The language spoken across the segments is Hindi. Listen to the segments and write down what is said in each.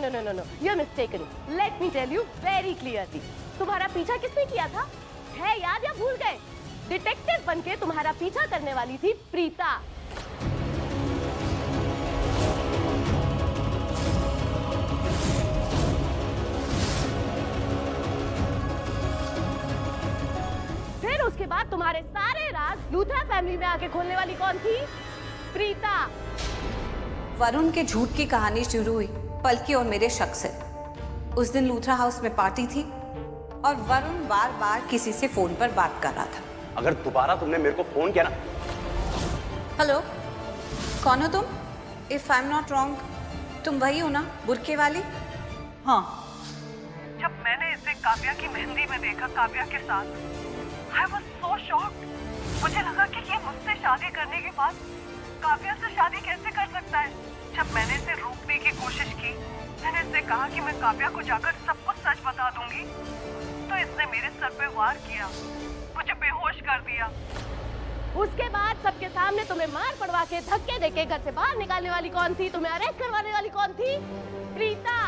No, you are mistaken. Let me tell you very clearly, तुम्हारा पीछा किसने किया था? है याद या भूल गए? डिटेक्टिव बनके तुम्हारा पीछा करने वाली थी प्रीता। फिर उसके बाद तुम्हारे सारे राज लूथरा फैमिली में आके खोलने वाली कौन थी? प्रीता। वरुण के झूठ की कहानी शुरू हुई पलकी और मेरे शक से। उस दिन लूथरा हाउस में पार्टी थी और वरुण बार बार किसी से फोन पर बात कर रहा था। अगर दोबारा तुमने मेरे को फोन किया ना। हेलो, कौन हो तुम? If I am not wrong, तुम वही हो ना, बुरके वाली? हाँ। जब मैंने इसे काव्या की मेहंदी में देखा, काव्या के साथ, I was so shocked। मुझे लगा कि ये मुझसे शादी करने के बाद काव्या से शादी कैसे कर सकता है। जब मैंने इसे रोकने की कोशिश की, मैंने इससे कहा कि मैं काव्या को जाकर सब कुछ सच बता दूंगी, तो इसने मेरे सर पे वार किया, मुझे बेहोश कर दिया। उसके बाद सबके सामने तुम्हें मार पड़वा के धक्के देके घर से बाहर निकालने वाली कौन थी? तुम्हें अरेस्ट करवाने वाली कौन थी? प्रीता।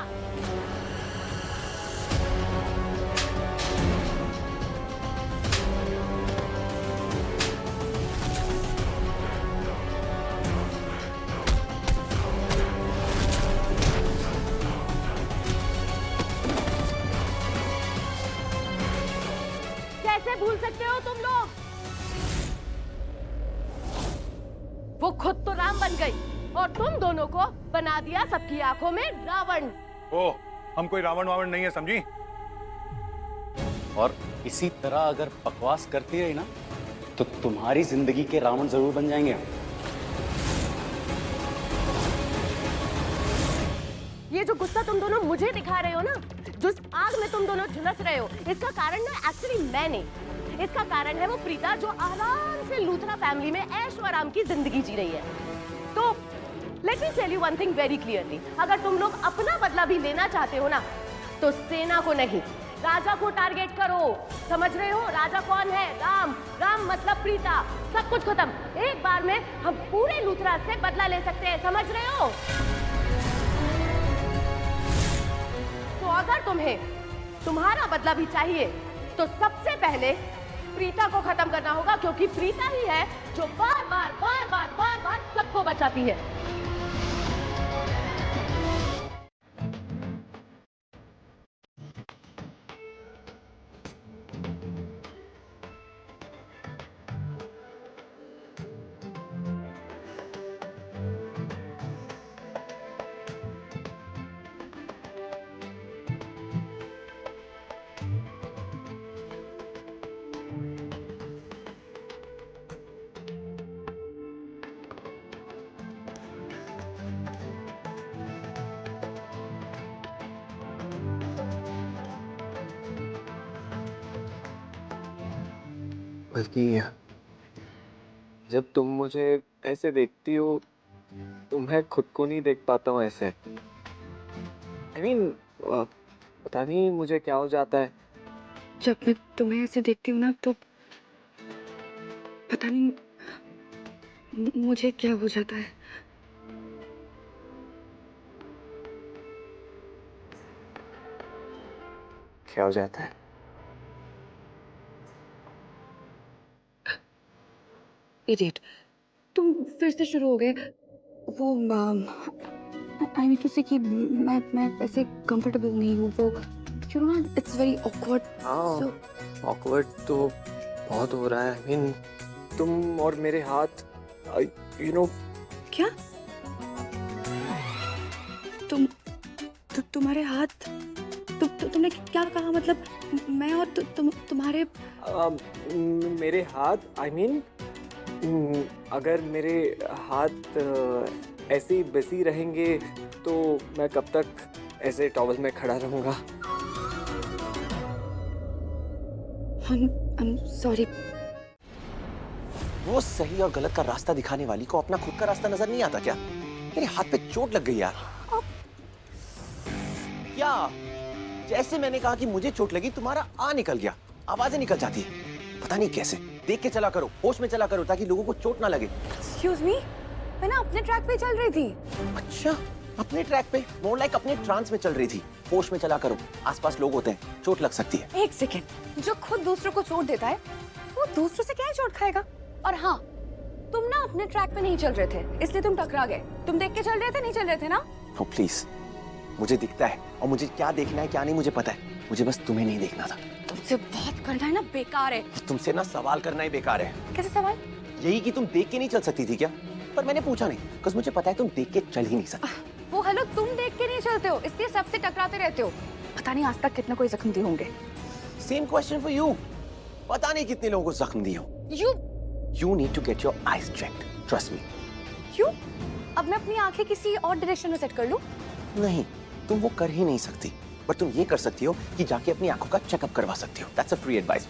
कैसे भूल सकते हो तुम लोग? वो खुद तो राम बन गई और तुम दोनों को बना दिया सबकी आंखों में रावण। ओ, हम कोई रावण वावण नहीं है, समझी? और इसी तरह अगर बकवास करती रही ना, तो तुम्हारी जिंदगी के रावण जरूर बन जाएंगे। ये जो गुस्सा तुम दोनों मुझे दिखा रहे हो ना, जिस आग में तुम दोनों झुलस रहे हो, इसका कारण ना एक्चुअली मैंने। इसका कारण है वो प्रीता जो आराम से लूथरा फैमिली में ऐश व आराम की जिंदगी जी रही है। तो let me tell you one thing very clearly, अगर तुम लोग अपना बदला भी लेना चाहते हो ना, तो सेना को नहीं, राजा को टारगेट करो। समझ रहे हो राजा कौन है? राम। राम मतलब प्रीता। सब कुछ खत्म। एक बार में हम पूरे लूथरा से बदला ले सकते हैं, समझ रहे हो? तो अगर तुम्हें तुम्हारा बदला भी चाहिए, तो सबसे पहले प्रीता को खत्म करना होगा, क्योंकि प्रीता ही है जो बार बार सबको बचाती है। बल्कि जब तुम मुझे ऐसे देखती हो, तो मैं खुद को नहीं देख पाता हूँ ऐसे। I mean, पता नहीं मुझे क्या हो जाता है। जब मैं तुम्हें ऐसे देखती हूँ ना, तो पता नहीं मुझे क्या हो जाता है। क्या हो जाता है? इडियट, तुम फिर से शुरू हो गए। वो आई मीन टू से कि मैं ऐसे कंफर्टेबल नहीं हूँ। वो you know, it's very awkward. हाँ, ऑकवर्ड तो बहुत हो रहा है। I mean, तुम और मेरे हाथ, यू नो। क्या? तुम्हारे हाथ? तुमने क्या कहा? मतलब मैं और तुम्हारे मेरे हाथ, I mean, अगर मेरे हाथ ऐसे ही बसी रहेंगे, तो मैं कब तक ऐसे टॉवल में खड़ा रहूंगा? I'm sorry। वो सही और गलत का रास्ता दिखाने वाली को अपना खुद का रास्ता नजर नहीं आता क्या? मेरे हाथ पे चोट लग गई यार। क्या? जैसे मैंने कहा कि मुझे चोट लगी, तुम्हारा आ निकल गया, आवाजें निकल जाती है, पता नहीं कैसे। देख के चला करो, होश में चला करो, ताकि लोगों को चोट ना लगे। एक्सक्यूज मी, मैं ना अपने ट्रैक पे चल रही थी। अच्छा, अपने ट्रैक पे, मोर लाइक अपने ट्रांस में चल रही थी। होश में चला करो, आसपास लोग होते हैं, चोट लग सकती है। एक सेकेंड, जो खुद दूसरों को चोट देता है वो दूसरों से क्या चोट खाएगा? और हाँ, तुम ना अपने ट्रैक पे नहीं चल रहे थे, इसलिए तुम टकरा गए। तुम देख के चल रहे थे, नहीं चल रहे थे ना? ओ प्लीज, मुझे दिखता है और मुझे क्या देखना है क्या नहीं मुझे पता है। मुझे बस तुम्हें नहीं देखना था। तुमसे बात करना है ना बेकार है। तुमसे ना सवाल करना ही बेकार है। कैसे सवाल? यही कि तुम देख के नहीं चल सकती थी क्या? पर मैंने पूछा नहीं, बिकॉज़ मुझे पता है तुम देख के चल ही नहीं सकती। वो हेलो, तुम देख के नहीं चलते हो, इसलिए सबसे टकराते रहते हो। पता नहीं आज तक कितना कोई जख्म दिए होंगे। Same question for you. पता नहीं कितने लोगों को जख्म दिए हो। You need to get your eyes checked. Trust me. क्यों? अब मैं अपनी आंखें किसी और डायरेक्शन में सेट कर लूं? नहीं, तुम वो कर ही नहीं सकती। पर तुम ये कर सकती हो कि जाके अपनी आंखों का चेकअप करवा सकती हो। That's a free advice.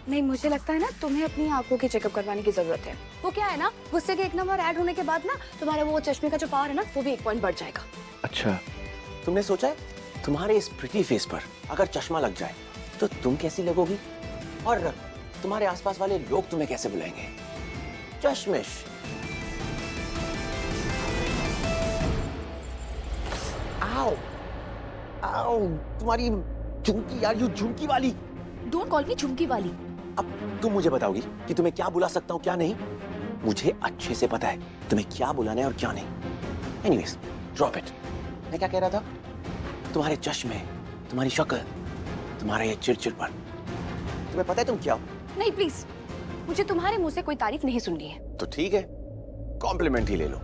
नहीं, मुझे लगता है ना तुम्हें अपनी आंखों की चेकअप करवाने की जरूरत है। वो क्या है ना, गुस्से के 1 नंबर ऐड होने के बाद ना तुम्हारा वो चश्मे का जो पावर है ना, वो भी 1 पॉइंट बढ़ जाएगा। अच्छा, तुमने सोचा है तुम्हारे इस प्रिटी फेस पर अगर चश्मा लग जाए तो तुम कैसी लगोगी? और तुम्हारे आसपास वाले लोग तुम्हें कैसे बुलाएंगे? चश्मिश। आओ, आओ, तुम्हारी झुमकी यार, यू झुमकी वाली। डोंट कॉल मी झुमकी वाली। अब तुम मुझे बताओगी कि तुम्हें क्या बुला सकता हूँ क्या नहीं? मुझे अच्छे से पता है तुम्हें क्या बुलाना है और क्या नहीं। Anyways, drop it. मैं क्या कह रहा था? तुम्हारे चश्मे, तुम्हारी शक्ल, तुम्हारा ये चिड़चिड़पन, तुम्हें पता है तुम क्या हो? नहीं प्लीज, मुझे तुम्हारे मुंह से कोई तारीफ नहीं सुननी है। तो ठीक है, कॉम्प्लीमेंट ही ले लो।